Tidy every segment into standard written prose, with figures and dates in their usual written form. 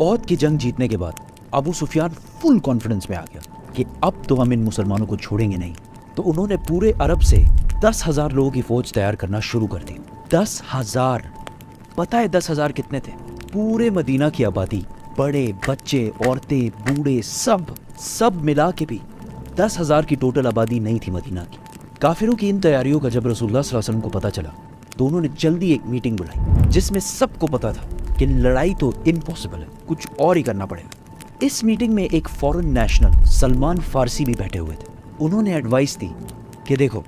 ओहद की जंग जीतने के बाद अबू सुफियान फुल कॉन्फिडेंस में आ गया कि अब तो हम इन मुसलमानों को छोड़ेंगे नहीं। तो उन्होंने पूरे अरब से 10,000 लोगों की फौज तैयार करना शुरू कर दी। 10,000। पता है 10,000 कितने थे? पूरे मदीना की आबादी, बड़े बच्चे औरतें बूढ़े सब मिला के भी 10,000 की टोटल आबादी नहीं थी मदीना की। काफिरों की इन तैयारियों का जब रसूलुल्लाह सल्लल्लाहु अलैहि वसल्लम को पता चला तो उन्होंने जल्दी एक मीटिंग बुलाई जिसमें सबको पता था कि लड़ाई तो इम्पॉसिबल है, कुछ और ही करना पड़ेगा। इस मीटिंग में एक फॉरेन नेशनल सलमान फारसी भी बैठे हुए थे। उन्होंने एडवाइस दी कि देखो,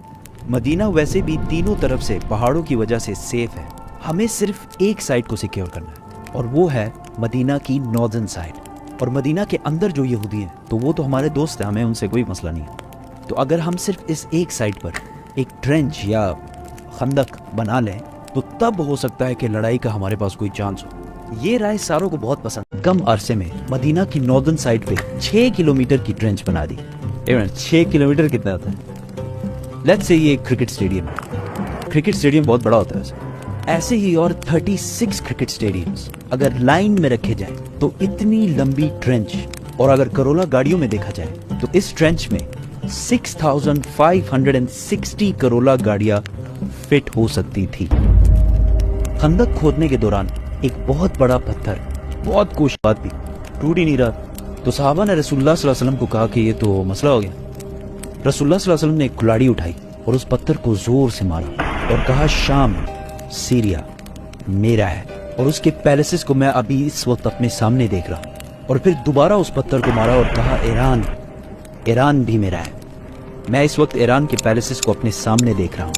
मदीना वैसे भी तीनों तरफ से पहाड़ों की वजह से सेफ है, हमें सिर्फ एक साइड को सिक्योर करना है और वो है मदीना की नॉर्दर्न साइड। और मदीना के अंदर जो यहूदी हैं तो वो तो हमारे दोस्त हैं, हमें उनसे कोई मसला नहीं है। तो अगर हम सिर्फ इस एक साइड पर एक ट्रेंच या खंदक बना लें तो तब हो सकता है कि लड़ाई का हमारे पास कोई चांस हो। ये राय सारों को बहुत पसंद। कम अरसे में मदीना की नॉर्दर्न साइड पे 6 किलोमीटर की ट्रेंच बना दी। 6 किलोमीटर कितना होता है? लेट्स से ये क्रिकेट स्टेडियम है। क्रिकेट स्टेडियम बहुत बड़ा होता है ऐसे ही और 36 क्रिकेट स्टेडियम्स अगर लाइन में रखे जाएं तो इतनी लंबी ट्रेंच, और अगर करोला गाड़ियों में देखा जाए तो इस ट्रेंच में 6,560 करोला गाड़ियां फिट हो सकती थी। खंदक खोदने के दौरान एक बहुत बड़ा पत्थर बहुत कोशिश बाद भी टूट ही नहीं रहा। तो सहाबा ने रसूलुल्लाह सल्लल्लाहु अलैहि वसल्लम को कहा कि ये तो मसला हो गया। रसूलुल्लाह सल्लल्लाहु अलैहि वसल्लम ने एक कुल्हाड़ी उठाई और उस पत्थर को जोर से मारा और कहा, शाम सीरिया मेरा है और उसके पैलेसेस को मैं अभी इस वक्त अपने सामने देख रहा हूँ। और फिर दोबारा उस पत्थर को मारा और कहा, ईरान भी मेरा है, मैं इस वक्त ईरान के पैलेसेस को अपने सामने देख रहा हूँ।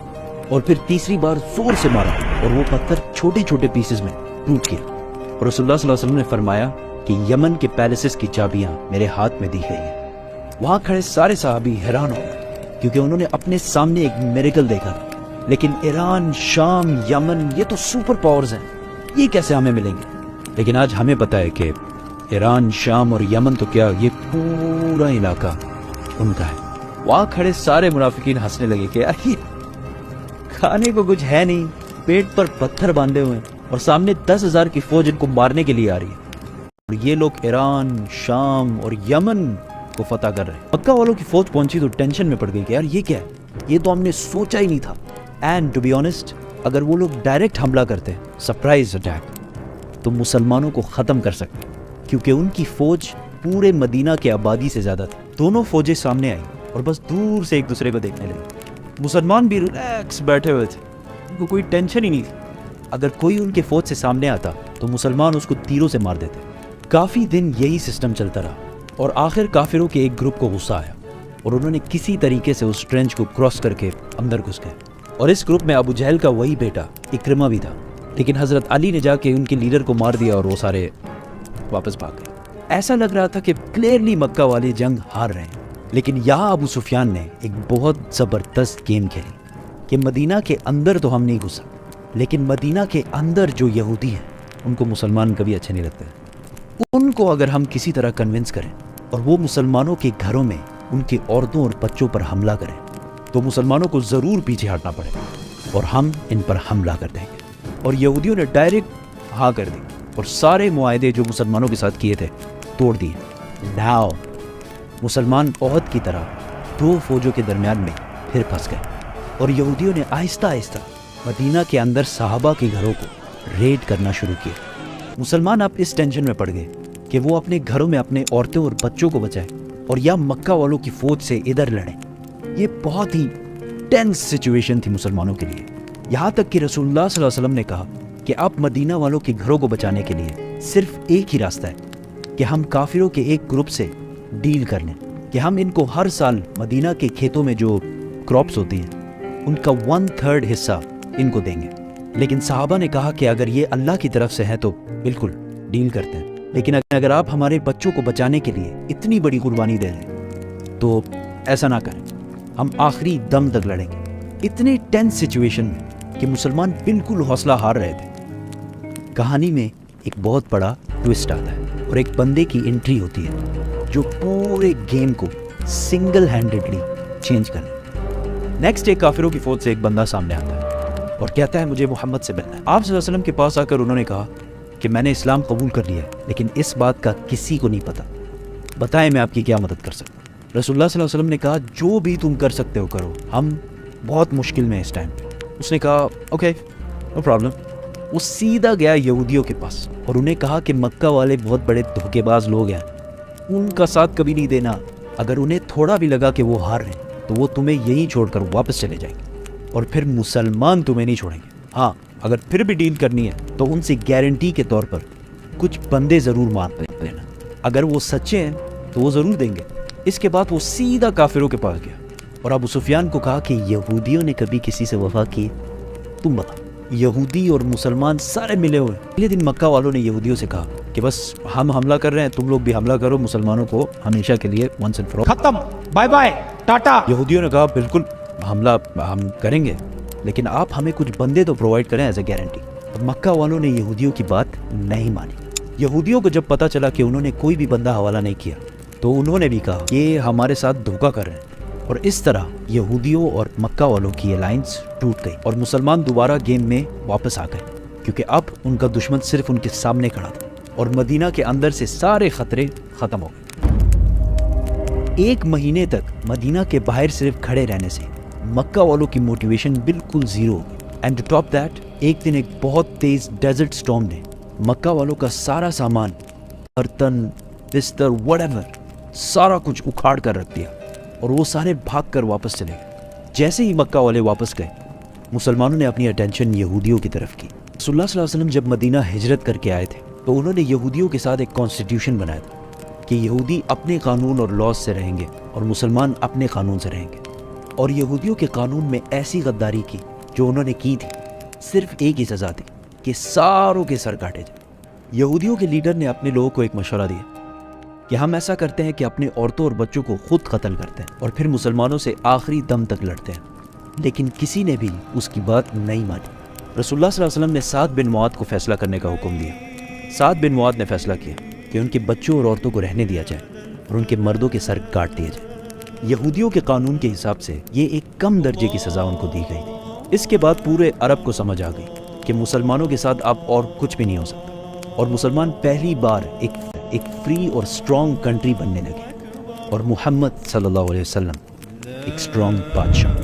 और फिर तीसरी बार जोर से मारा और वो पत्थर छोटे छोटे पीसेस में टूट गया। और रसूलुल्लाह सल्लल्लाहु अलैहि वसल्लम ने फरमाया कि यमन के पैलेसेस की चाबियां मेरे हाथ में दी गई हैं। वहां खड़े सारे सहाबी हैरान हो गए क्योंकि उन्होंने अपने सामने एक मिरेकल देखा था। लेकिन ईरान, शाम, यमन, ये तो सुपर पावर्स हैं, ये कैसे हमें मिलेंगे? लेकिन आज हमें पता है कि ईरान, शाम और यमन तो क्या, ये पूरा इलाका उनका है। वहां खड़े सारे मुनाफिकीन हंसने लगे कि यार खाने को कुछ है नहीं, पेट पर पत्थर बांधे हुए और सामने 10,000 की फौज इनको मारने के लिए आ रही है और ये लोग ईरान, शाम और यमन को फतह कर रहे हैं। मक्का वालों की फौज पहुंची तो टेंशन में पड़ गई कि यार ये क्या है, ये तो हमने सोचा ही नहीं था। एंड टू बी ऑनेस्ट, अगर वो लोग डायरेक्ट हमला करते, सरप्राइज अटैक, तो मुसलमानों को खत्म कर सकते क्योंकि उनकी फौज पूरे मदीना के आबादी से ज्यादा थी। दोनों फौजें सामने आई और बस दूर से एक दूसरे को देखने लगे। मुसलमान भी रिलैक्स बैठे हुए थे, उनको कोई टेंशन ही नहीं थी। अगर कोई उनके फौज से सामने आता तो मुसलमान उसको तीरों से मार देते। काफी दिन यही सिस्टम चलता रहा और आखिर काफिरों के एक ग्रुप को गुस्सा आया और उन्होंने किसी तरीके से उस ट्रेंच को क्रॉस करके अंदर घुस गए। और इस ग्रुप में अबू जहल का वही बेटा इक्रिमा भी था, लेकिन हजरत अली ने जाके उनके लीडर को मार दिया और वो सारे वापस भाग गए। ऐसा लग रहा था कि क्लियरली मक्का वाले जंग हार रहे हैं। लेकिन यहाँ अबू सुफियान ने एक बहुत ज़बरदस्त गेम खेली कि मदीना के अंदर तो हम नहीं घुसा, लेकिन मदीना के अंदर जो यहूदी हैं उनको मुसलमान कभी अच्छे नहीं लगते। उनको अगर हम किसी तरह कन्विंस करें और वो मुसलमानों के घरों में उनकी औरतों और बच्चों पर हमला करें तो मुसलमानों को ज़रूर पीछे हटना पड़ेगा और हम इन पर हमला कर देंगे। और यहूदियों ने डायरेक्ट हाँ कर दी और सारे मुआहदे जो मुसलमानों के साथ किए थे तोड़ दिए। नाउ मुसलमान ओहद की तरह दो फौजों के दरमियान में फिर फंस गए और यहूदियों ने आहिस्ता आहिस्ता मदीना के अंदर सहाबा के घरों को रेड करना शुरू किया। मुसलमान अब इस टेंशन में पड़ गए कि वो अपने घरों में अपने औरतें और बच्चों को बचाएं और या मक्का वालों की फौज से इधर लड़ें। ये बहुत ही टेंस सिचुएशन थी मुसलमानों के लिए। यहाँ तक कि रसूलुल्लाह सल्लल्लाहु अलैहि वसल्लम ने कहा कि अब मदीना वालों के घरों को बचाने के लिए सिर्फ एक ही रास्ता है कि हम काफिरों के एक ग्रुप से डील कर लें कि हम इनको हर साल मदीना के खेतों में जो क्रॉप्स होती हैं उनका 1/3 हिस्सा इनको देंगे। लेकिन सहाबा ने कहा कि अगर ये अल्लाह की तरफ से है तो बिल्कुल डील करते हैं, लेकिन अगर आप हमारे बच्चों को बचाने के लिए इतनी बड़ी कुर्बानी दे रहे तो ऐसा ना करें, हम आखिरी दम तक लड़ेंगे। इतने टेंस सिचुएशन में कि मुसलमान बिल्कुल हौसला हार रहे थे। कहानी में एक बहुत बड़ा ट्विस्ट आता है और एक बंदे की एंट्री होती है जो पूरे गेम को सिंगल हैंडेडली चेंज करे। नेक्स्ट डे काफिरों की फौज से एक बंदा सामने आता है और कहता है मुझे मोहम्मद से मिलना है। आप सल्लल्लाहु अलैहि वसल्लम के पास आकर उन्होंने कहा کہ میں نے اسلام قبول کر لیا ہے، لیکن اس بات کا کسی کو نہیں پتا، بتائیں میں آپ کی کیا مدد کر سکتا ہوں؟ رسول اللہ صلی اللہ علیہ وسلم نے کہا جو بھی تم کر سکتے ہو کرو، ہم بہت مشکل میں اس ٹائم۔ اس نے کہا اوکے نو پرابلم۔ وہ سیدھا گیا یہودیوں کے پاس اور انہیں کہا کہ مکہ والے بہت بڑے دھوکے باز لوگ ہیں، ان کا ساتھ کبھی نہیں دینا، اگر انہیں تھوڑا بھی لگا کہ وہ ہار رہے ہیں تو وہ تمہیں یہیں چھوڑ کر واپس چلے جائیں گے، اور پھر مسلمان تمہیں نہیں چھوڑیں گے۔ ہاں اگر پھر بھی ڈیل کرنی ہے تو ان سے گارنٹی کے طور پر کچھ بندے ضرور مار لینا، اگر وہ سچے ہیں تو وہ ضرور دیں گے۔ اس کے بعد وہ سیدھا کافروں کے پاس گیا اور ابو سفیان کو کہا کہ یہودیوں نے کبھی کسی سے وفا کی؟ تم بتا۔ یہودی اور مسلمان سارے ملے ہوئے۔ پہلے دن مکہ والوں نے یہودیوں سے کہا کہ بس ہم حملہ کر رہے ہیں، تم لوگ بھی حملہ کرو، مسلمانوں کو ہمیشہ کے لیے ونس اینڈ فار آل ختم، بائے بائے، ٹاٹا۔ یہودیوں نے کہا بالکل حملہ ہم کریں گے، لیکن آپ ہمیں کچھ بندے تو پرووائڈ کریں ایز اے گارنٹی۔ مکہ والوں نے یہودیوں کی بات نہیں مانی۔ یہودیوں کو جب پتا چلا کہ انہوں نے کوئی بھی بندہ حوالہ نہیں کیا تو انہوں نے بھی کہا کہ ہمارے ساتھ دھوکہ کر رہے ہیں، اور اس طرح یہودیوں اور مکہ والوں کی الائنس ٹوٹ گئی اور مسلمان دوبارہ گیم میں واپس آ گئے، کیونکہ اب ان کا دشمن صرف ان کے سامنے کھڑا تھا اور مدینہ کے اندر سے سارے خطرے ختم ہو گئے۔ ایک مہینے تک مدینہ کے باہر صرف کھڑے رہنے سے مکہ والوں کی موٹیویشن بالکل زیرو ہو گئی۔ اینڈ ٹو ٹاپ دیٹ، ایک دن ایک بہت تیز ڈیزرٹ سٹارم نے مکہ والوں کا سارا سامان، برتن، بستر، وٹ ایور، سارا کچھ اکھاڑ کر رکھ دیا اور وہ سارے بھاگ کر واپس چلے گئے۔ جیسے ہی مکہ والے واپس گئے، مسلمانوں نے اپنی اٹینشن یہودیوں کی طرف کی۔ رسول اللہ صلی اللہ علیہ وسلم جب مدینہ ہجرت کر کے آئے تھے تو انہوں نے یہودیوں کے ساتھ ایک کانسٹیٹیوشن بنایا تھا کہ یہودی اپنے قانون اور لاز سے رہیں گے اور مسلمان اپنے قانون سے رہیں گے، اور یہودیوں کے قانون میں ایسی غداری کی جو انہوں نے کی تھی، صرف ایک ہی سزا تھی کہ ساروں کے سر کاٹے جائیں۔ یہودیوں کے لیڈر نے اپنے لوگوں کو ایک مشورہ دیا کہ ہم ایسا کرتے ہیں کہ اپنے عورتوں اور بچوں کو خود قتل کرتے ہیں اور پھر مسلمانوں سے آخری دم تک لڑتے ہیں، لیکن کسی نے بھی اس کی بات نہیں مانی۔ رسول اللہ صلی اللہ علیہ وسلم نے سعد بن معاذ کو فیصلہ کرنے کا حکم دیا۔ سعد بن معاذ نے فیصلہ کیا کہ ان کے بچوں اور عورتوں کو رہنے دیا جائے اور ان کے مردوں کے سر کاٹ دیے جائے۔ یہودیوں کے قانون کے حساب سے یہ ایک کم درجے کی سزا ان کو دی گئی تھی۔ اس کے بعد پورے عرب کو سمجھ آ گئی کہ مسلمانوں کے ساتھ اب اور کچھ بھی نہیں ہو سکتا، اور مسلمان پہلی بار ایک فری اور سٹرونگ کنٹری بننے لگے، اور محمد صلی اللہ علیہ وسلم ایک سٹرونگ بادشاہ۔